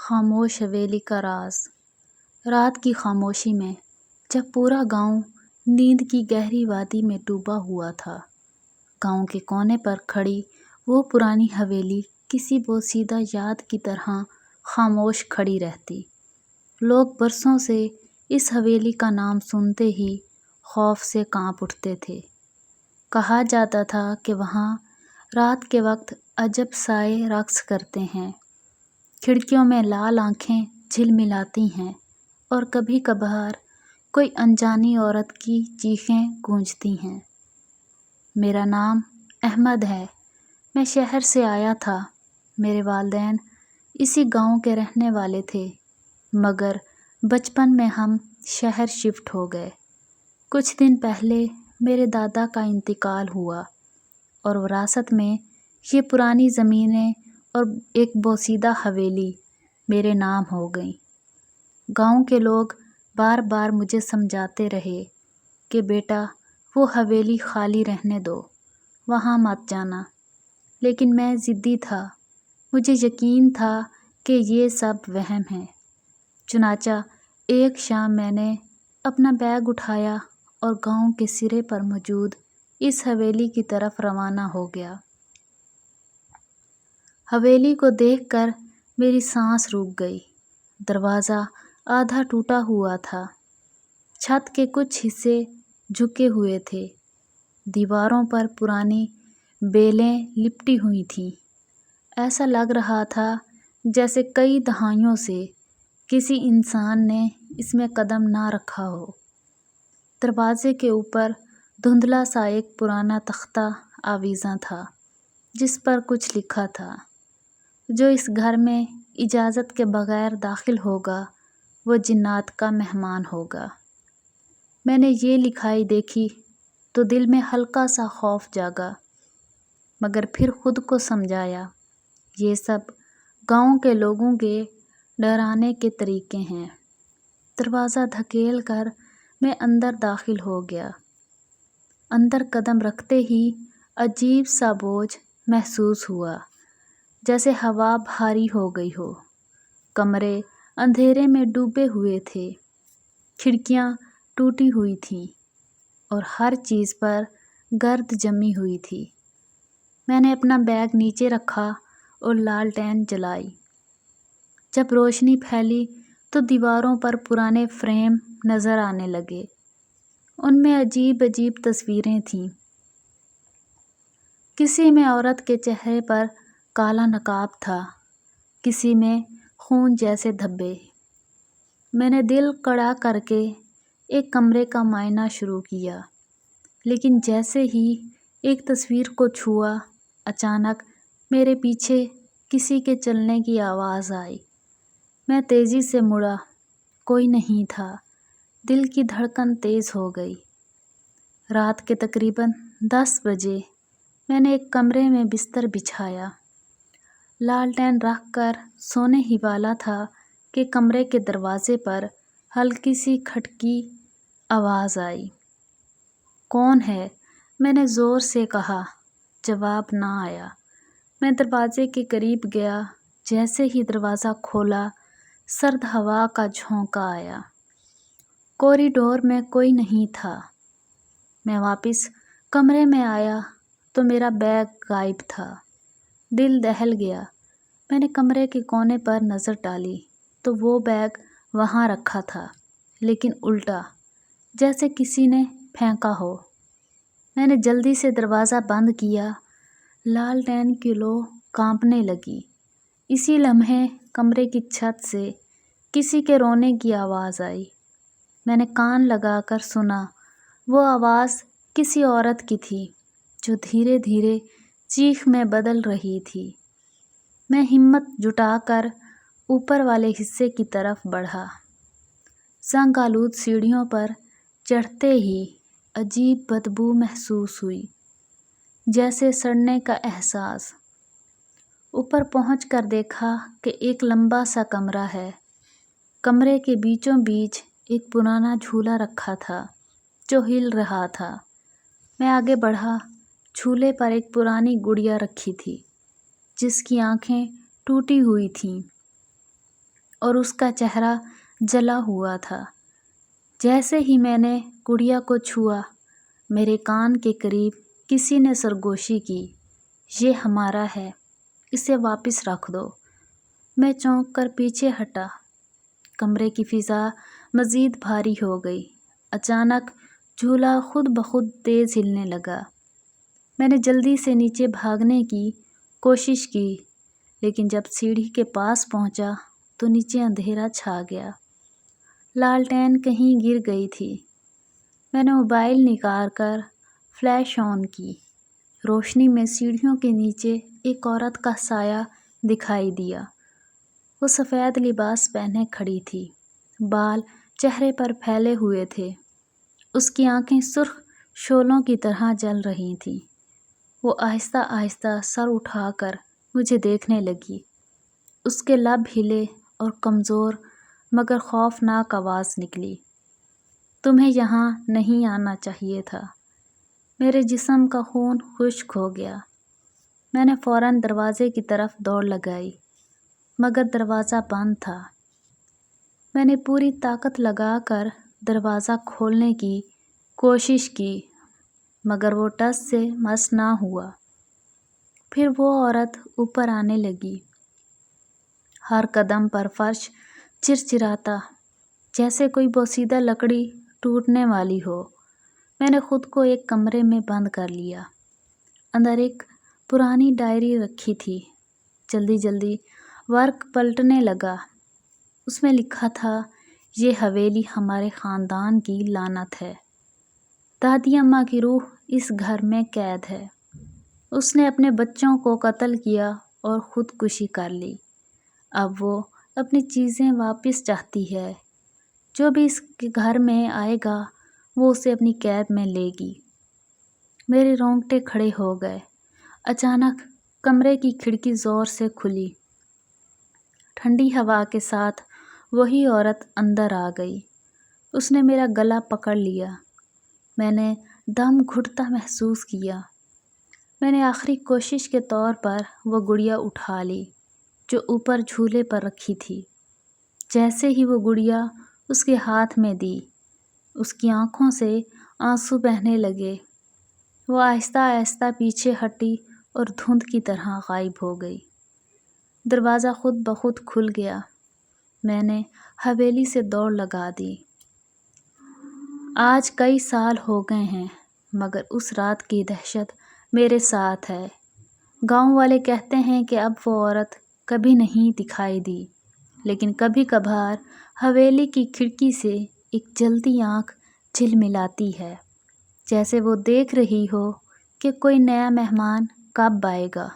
خاموش حویلی کا راز۔ رات کی خاموشی میں جب پورا گاؤں نیند کی گہری وادی میں ڈوبا ہوا تھا، گاؤں کے کونے پر کھڑی وہ پرانی حویلی کسی بوسیدہ یاد کی طرح خاموش کھڑی رہتی۔ لوگ برسوں سے اس حویلی کا نام سنتے ہی خوف سے کانپ اٹھتے تھے۔ کہا جاتا تھا کہ وہاں رات کے وقت عجب سائے رقص کرتے ہیں، کھڑکیوں میں لال آنکھیں جھلملاتی ہیں اور کبھی کبھار کوئی انجانی عورت کی چیخیں گونجتی ہیں۔ میرا نام احمد ہے، میں شہر سے آیا تھا۔ میرے والدین اسی گاؤں کے رہنے والے تھے، مگر بچپن میں ہم شہر شفٹ ہو گئے۔ کچھ دن پہلے میرے دادا کا انتقال ہوا اور وراثت میں یہ پرانی زمینیں اور ایک بوسیدہ حویلی میرے نام ہو گئیں۔ گاؤں کے لوگ بار بار مجھے سمجھاتے رہے کہ بیٹا وہ حویلی خالی رہنے دو، وہاں مت جانا، لیکن میں ضدی تھا۔ مجھے یقین تھا کہ یہ سب وہم ہے۔ چنانچہ ایک شام میں نے اپنا بیگ اٹھایا اور گاؤں کے سرے پر موجود اس حویلی کی طرف روانہ ہو گیا۔ حویلی کو دیکھ کر میری سانس رک گئی۔ دروازہ آدھا ٹوٹا ہوا تھا، چھت کے کچھ حصے جھکے ہوئے تھے، دیواروں پر پرانی بیلیں لپٹی ہوئی تھیں۔ ایسا لگ رہا تھا جیسے کئی دہائیوں سے کسی انسان نے اس میں قدم نہ رکھا ہو۔ دروازے کے اوپر دھندلا سا ایک پرانا تختہ آویزاں تھا، جس پر کچھ لکھا تھا: جو اس گھر میں اجازت کے بغیر داخل ہوگا وہ جنات کا مہمان ہوگا۔ میں نے یہ لکھائی دیکھی تو دل میں ہلکا سا خوف جاگا، مگر پھر خود کو سمجھایا یہ سب گاؤں کے لوگوں کے ڈرانے کے طریقے ہیں۔ دروازہ دھکیل کر میں اندر داخل ہو گیا۔ اندر قدم رکھتے ہی عجیب سا بوجھ محسوس ہوا، جیسے ہوا بھاری ہو گئی ہو۔ کمرے اندھیرے میں ڈوبے ہوئے تھے، کھڑکیاں ٹوٹی ہوئی تھیں اور ہر چیز پر گرد جمی ہوئی تھی۔ میں نے اپنا بیگ نیچے رکھا اور لالٹین جلائی۔ جب روشنی پھیلی تو دیواروں پر پرانے فریم نظر آنے لگے۔ ان میں عجیب عجیب تصویریں تھیں۔ کسی میں عورت کے چہرے پر کالا نقاب تھا، کسی میں خون جیسے دھبے۔ میں نے دل کڑا کر کے ایک کمرے کا معائنہ شروع کیا، لیکن جیسے ہی ایک تصویر کو چھوا، اچانک میرے پیچھے کسی کے چلنے کی آواز آئی۔ میں تیزی سے مڑا، کوئی نہیں تھا۔ دل کی دھڑکن تیز ہو گئی۔ رات کے تقریباً 10 بجے میں نے ایک کمرے میں بستر بچھایا، لالٹین رکھ کر سونے ہی والا تھا کہ کمرے کے دروازے پر ہلکی سی کھٹکی آواز آئی۔ کون ہے؟ میں نے زور سے کہا۔ جواب نہ آیا۔ میں دروازے کے قریب گیا۔ جیسے ہی دروازہ کھولا، سرد ہوا کا جھونکا آیا۔ کوریڈور میں کوئی نہیں تھا۔ میں واپس کمرے میں آیا تو میرا بیگ غائب تھا۔ دل دہل گیا۔ میں نے کمرے کے کونے پر نظر ڈالی تو وہ بیگ وہاں رکھا تھا، لیکن الٹا، جیسے کسی نے پھینکا ہو۔ میں نے جلدی سے دروازہ بند کیا۔ لالٹین کی لو کانپنے لگی۔ اسی لمحے کمرے کی چھت سے کسی کے رونے کی آواز آئی۔ میں نے کان لگا کر سنا۔ وہ آواز کسی عورت کی تھی جو دھیرے دھیرے چیخ میں بدل رہی تھی۔ میں ہمت جٹا کر اوپر والے حصے کی طرف بڑھا۔ زنگ آلود سیڑھیوں پر چڑھتے ہی عجیب بدبو محسوس ہوئی، جیسے سڑنے کا احساس۔ اوپر پہنچ کر دیکھا کہ ایک لمبا سا کمرہ ہے۔ کمرے کے بیچوں بیچ ایک پرانا جھولا رکھا تھا جو ہل رہا تھا۔ میں آگے بڑھا۔ جھولے پر ایک پرانی گڑیا رکھی تھی جس کی آنکھیں ٹوٹی ہوئی تھیں۔ اور اس کا چہرہ جلا ہوا تھا۔ جیسے ہی میں نے گڑیا کو چھوا، میرے کان کے قریب کسی نے سرگوشی کی، یہ ہمارا ہے، اسے واپس رکھ دو۔ میں چونک کر پیچھے ہٹا۔ کمرے کی فضا مزید بھاری ہو گئی۔ اچانک جھولا خود بخود تیز ہلنے لگا۔ میں نے جلدی سے نیچے بھاگنے کی کوشش کی، لیکن جب سیڑھی کے پاس پہنچا تو نیچے اندھیرا چھا گیا۔ لالٹین کہیں گر گئی تھی۔ میں نے موبائل نکال کر فلیش آن کی۔ روشنی میں سیڑھیوں کے نیچے ایک عورت کا سایہ دکھائی دیا۔ وہ سفید لباس پہنے کھڑی تھی، بال چہرے پر پھیلے ہوئے تھے۔ اس کی آنکھیں سرخ شعلوں کی طرح جل رہی تھیں۔ وہ آہستہ آہستہ سر اٹھا کر مجھے دیکھنے لگی۔ اس کے لب ہلے اور کمزور مگر خوفناک آواز نکلی، تمہیں یہاں نہیں آنا چاہیے تھا۔ میرے جسم کا خون خشک ہو گیا۔ میں نے فوراً دروازے کی طرف دوڑ لگائی، مگر دروازہ بند تھا۔ میں نے پوری طاقت لگا کر دروازہ کھولنے کی کوشش کی، مگر وہ ٹس سے مس نہ ہوا۔ پھر وہ عورت اوپر آنے لگی۔ ہر قدم پر فرش چرچراتا، جیسے کوئی بوسیدہ لکڑی ٹوٹنے والی ہو۔ میں نے خود کو ایک کمرے میں بند کر لیا۔ اندر ایک پرانی ڈائری رکھی تھی۔ جلدی جلدی ورق پلٹنے لگا۔ اس میں لکھا تھا، یہ حویلی ہمارے خاندان کی لعنت ہے۔ دادی اماں کی روح اس گھر میں قید ہے۔ اس نے اپنے بچوں کو قتل کیا اور خودکشی کر لی۔ اب وہ اپنی چیزیں واپس چاہتی ہے۔ جو بھی اس کے گھر میں آئے گا وہ اسے اپنی قید میں لے گی۔ میرے رونگٹے کھڑے ہو گئے۔ اچانک کمرے کی کھڑکی زور سے کھلی۔ ٹھنڈی ہوا کے ساتھ وہی عورت اندر آ گئی۔ اس نے میرا گلا پکڑ لیا۔ میں نے دم گھٹتا محسوس کیا۔ میں نے آخری کوشش کے طور پر وہ گڑیا اٹھا لی جو اوپر جھولے پر رکھی تھی۔ جیسے ہی وہ گڑیا اس کے ہاتھ میں دی، اس کی آنکھوں سے آنسو بہنے لگے۔ وہ آہستہ آہستہ پیچھے ہٹی اور دھند کی طرح غائب ہو گئی۔ دروازہ خود بخود کھل گیا۔ میں نے حویلی سے دوڑ لگا دی۔ آج کئی سال ہو گئے ہیں، مگر اس رات کی دہشت میرے ساتھ ہے۔ گاؤں والے کہتے ہیں کہ اب وہ عورت کبھی نہیں دکھائی دی، لیکن کبھی کبھار حویلی کی کھڑکی سے ایک جلتی آنکھ جھلملاتی ہے، جیسے وہ دیکھ رہی ہو کہ کوئی نیا مہمان کب آئے گا۔